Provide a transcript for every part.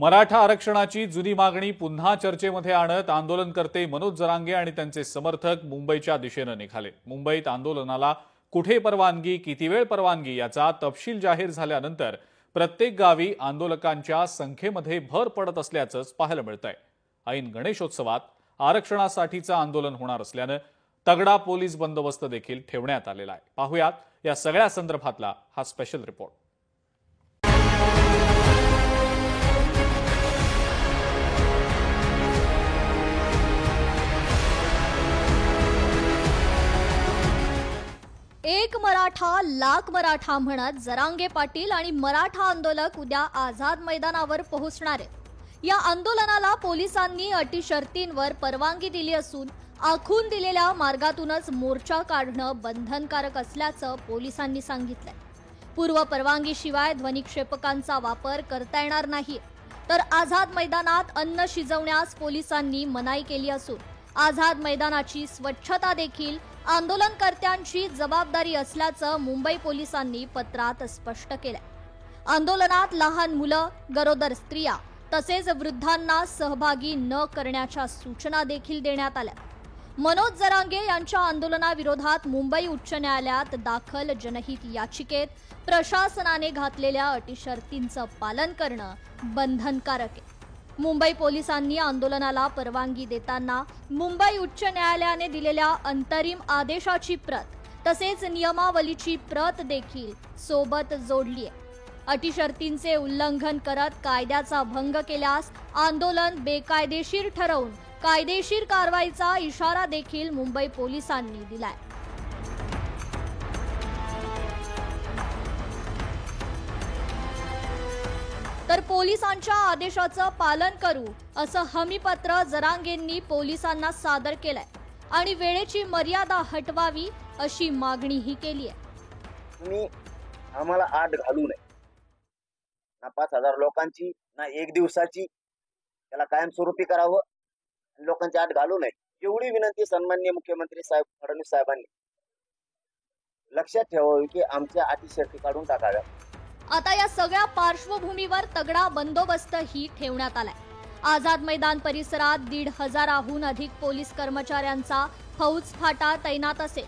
मराठा आरक्षणाची जुनी मागणी पुन्हा चर्चेमध्ये आणत आंदोलनकर्ते मनोज जरांगे आणि त्यांचे समर्थक मुंबईच्या दिशेने निघाले। मुंबईत आंदोलनाला कुठे परवानगी, किती वेळ परवानगी याचा तपशील जाहीर झाल्यानंतर प्रत्येक गावी आंदोलकांच्या संख्येमध्ये भर पडत असल्याचं पाहायला मिळतंय। ऐन गणेशोत्सवात आरक्षणासाठीचं आंदोलन होणार असल्यानं तगडा पोलीस बंदोबस्त देखील ठेवण्यात आलेला आहे। पाहूयात या सगळ्या संदर्भातला हा स्पेशल रिपोर्ट। एक मराठा लाख मराठा म्हणत जरांगे पाटील आणि मराठा आंदोलक उद्या आझाद मैदानावर पोहोचणार आहेत। या आंदोलनाला पोलिसांनी अटी शर्तींवर परवानगी दिली असून आखून दिलेल्या मार्गातूनच मोर्चा काढणं बंधनकारक असल्याचं पोलिसांनी सांगितलंय। पूर्व परवानगीशिवाय ध्वनिक्षेपकांचा वापर करता येणार नाही, तर आझाद मैदानात अन्न शिजवण्यास पोलिसांनी मनाई केली असून आझाद मैदानाची स्वच्छता देखील आंदोलनकर्त्यांची जबाबदारी असल्याचं मुंबई पोलिसांनी पत्रात स्पष्ट केलंय। आंदोलनात लहान मुलं, गरोदर स्त्रिया तसेच वृद्धांना सहभागी न करण्याच्या सूचना देखील देण्यात आल्या। मनोज जरांगे यांच्या आंदोलनाविरोधात मुंबई उच्च न्यायालयात दाखल जनहित याचिकेत प्रशासनाने घातलेल्या अटी शर्तींचं पालन करणं बंधनकारक आहे। मुंबई पोलिसांनी आंदोलनाला परवानगी देताना मुंबई उच्च न्यायालयाने दिलेल्या अंतरिम आदेशाची प्रत तसेच नियमावलीची प्रत देखील सोबत जोडली आहे। अटी शर्तींचे उल्लंघन करत कायद्याचा भंग केल्यास आंदोलन बेकायदेशीर ठरवून कायदेशीर कारवाईचा इशारा देखील मुंबई पोलिसांनी दिलाय। तर पोलिसांच्या आदेशाचं पालन करू असं हमीपत्र जरांगेंनी पोलिसांना सादर केलंय आणि वेळेची मर्यादा हटवावी अशी मागणीही केली आहे। तुम्ही आम्हाला आठ घालू नये, ना 5000 लोकांची ना एक दिवसाची, त्याला कायमस्वरूपी करावं, लोकांची आठ घालू नये एवढी विनंती सन्माननीय मुख्यमंत्री साहेब फडणवीस साहेबांनी लक्षात ठेवावी की आमच्या अटी शर्ती काढून टाकाव्या। आता या सगळ्या पार्श्वभूमीवर तगडा बंदोबस्तही ठेवण्यात आलाय। आझाद मैदान परिसरात 1,500हून अधिक पोलीस कर्मचाऱ्यांचा फौज फाटा तैनात असेल,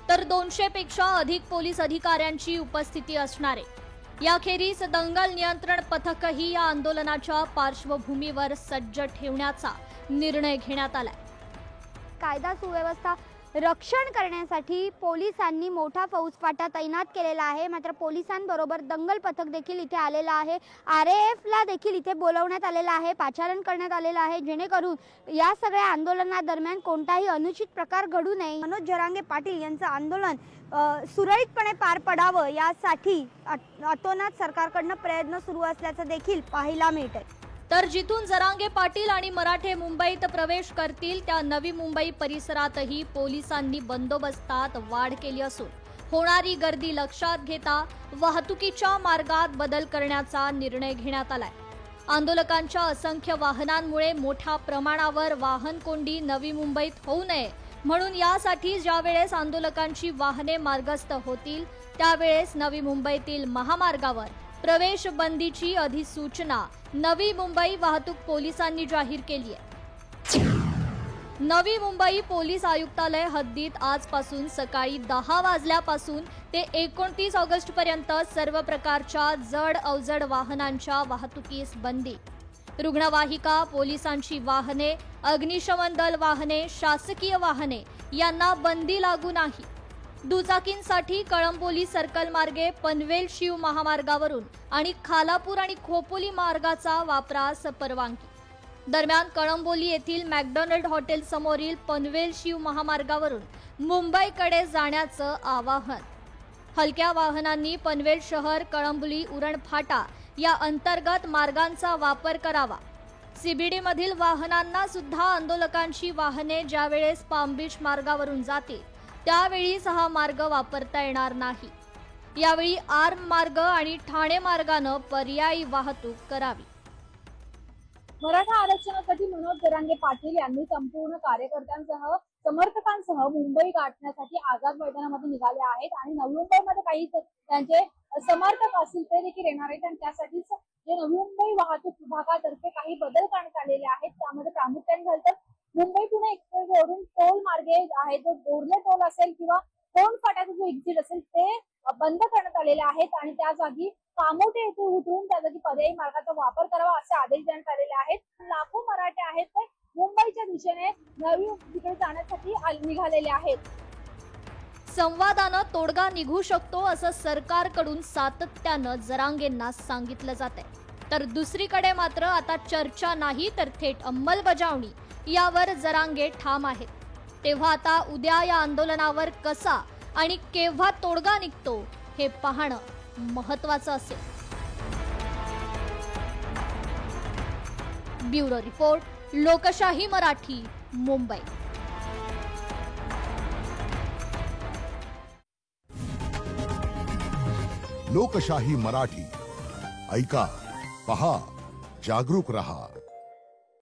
तर 200 पेक्षा अधिक पोलीस अधिकाऱ्यांची उपस्थिती असणार आहे। याखेरीज दंगल नियंत्रण पथकही या आंदोलनाच्या पार्श्वभूमीवर सज्ज ठेवण्याचा निर्णय घेण्यात आलाय। कायदा सुव्यवस्था रक्षण करण्यासाठी पोलिसांनी मोठा फौजफाटा तैनात केलेला आहे। मात्र पोलिसांबरोबर दंगल पथक देखील इथे आलेला आहे। RAF ला देखील इथे बोलवण्यात आलेलं आहे, पाचारण करण्यात आलेलं आहे, जेणेकरून या सगळ्या आंदोलनादरम्यान कोणताही अनुचित प्रकार घडू नये। मनोज जरांगे पाटील यांचं आंदोलन सुरळीतपणे पार पडावं यासाठी अतोनात सरकारकडून प्रयत्न सुरू असल्याचं देखील पाहायला मिळतंय। तर जिथून जरांगे पाटील आणि मराठे मुंबईत प्रवेश करतील त्या नवी मुंबई परिसरातही पोलिसांनी बंदोबस्तात वाढ केली असून होणारी गर्दी लक्षात घेता वाहतुकीच्या मार्गात बदल करण्याचा निर्णय घेण्यात आलाय। आंदोलकांच्या असंख्य वाहनांमुळे मोठ्या प्रमाणावर वाहन कोंडी नवी मुंबईत होऊ नये म्हणून यासाठी ज्यावेळेस आंदोलकांची वाहने मार्गस्थ होतील त्यावेळेस नवी मुंबईतील महामार्गावर प्रवेश बंदीची अधिसूचना नवी मुंबई वाहतूक पोलिसांनी जाहीर केली आहे। नवी मुंबई पोलीस आयुक्तालय हद्दीत आजपासून सकाळी 10 वाजल्यापासून ते 29 ऑगस्ट पर्यंत सर्व प्रकारच्या जड अवजड वाहनांच्या वाहतुकीस बंदी। रुग्णवाहिका, पोलिसांची वाहने, अग्निशमन दल वाहने, शासकीय वाहने यांना बंदी लागू नाही। दुचाकींसाठी कळंबोली सर्कल मार्गे पनवेल शिव महामार्गावरून आणि खालापूर आणि खोपोली मार्गाचा वापरास परवानगी। दरम्यान कळंबोली येथील मॅकडोनल्ड हॉटेल समोरील पनवेल शिव महामार्गावरून मुंबईकडे जाण्याचं आवाहन। हलक्या वाहनांनी पनवेल शहर, कळंबोली, उरण फाटा या अंतर्गत मार्गांचा वापर करावा। CBD मधील वाहनांना सुद्धा आंदोलकांची वाहने ज्यावेळेस पाम बीच मार्गावरून जातील त्यावेळीच हा मार्ग वापरता येणार नाही। यावेळी आर्म मार्ग आणि ठाणे मार्गाने पर्यायी वाहतूक करावी। मराठा आरक्षणासाठी मनोज जरांगे पाटील यांनी संपूर्ण कार्यकर्त्यांसह समर्थकांसह मुंबई गाठण्यासाठी आझाद मैदानामध्ये निघाले आहेत आणि नवी मुंबईमध्ये काही त्यांचे समर्थक असतील ते देखील येणार आहेत आणि त्यासाठीच जे नवी मुंबई वाहतूक विभागातर्फे काही बदल करण्यात आलेले आहेत. त्यामध्ये प्रामुख्याने झालं तर मुंबई पुणे एक्सप्रेसवरून टोल मार्गे आहे जो बोर्ले टोल असेल किंवा कोण फाट्याचा जो एक्झिट असेल ते बंद करण्यात आलेले आहेत आणि त्या जागी कामोठे येथे उतरून त्या जागी पर्यायी मार्गाचा वापर करावा असे आदेश देण्यात आलेले आहेत. लाखो मराठे आहेत ते मुंबईच्या दिशेने नवी मुंबईकडे जाण्यासाठी निघालेले आहेत. संवादानं तोडगा निघू शकतो असं सरकारकडून सातत्यानं जरांगेंना सांगितलं जातंय. तर दुसरीकडे मात्र आता चर्चा नाही तर थेट अंमलबजावणी यावर जरांगे ठाम आहेत. तेव्हा आता उद्या या आंदोलनावर कसा आणि केव्हा तोडगा निघतो हे पाहणं महत्त्वाचं असेल. ब्युरो रिपोर्ट, लोकशाही मराठी, मुंबई. लोकशाही मराठी ऐका, पहा, जागरूक रहा.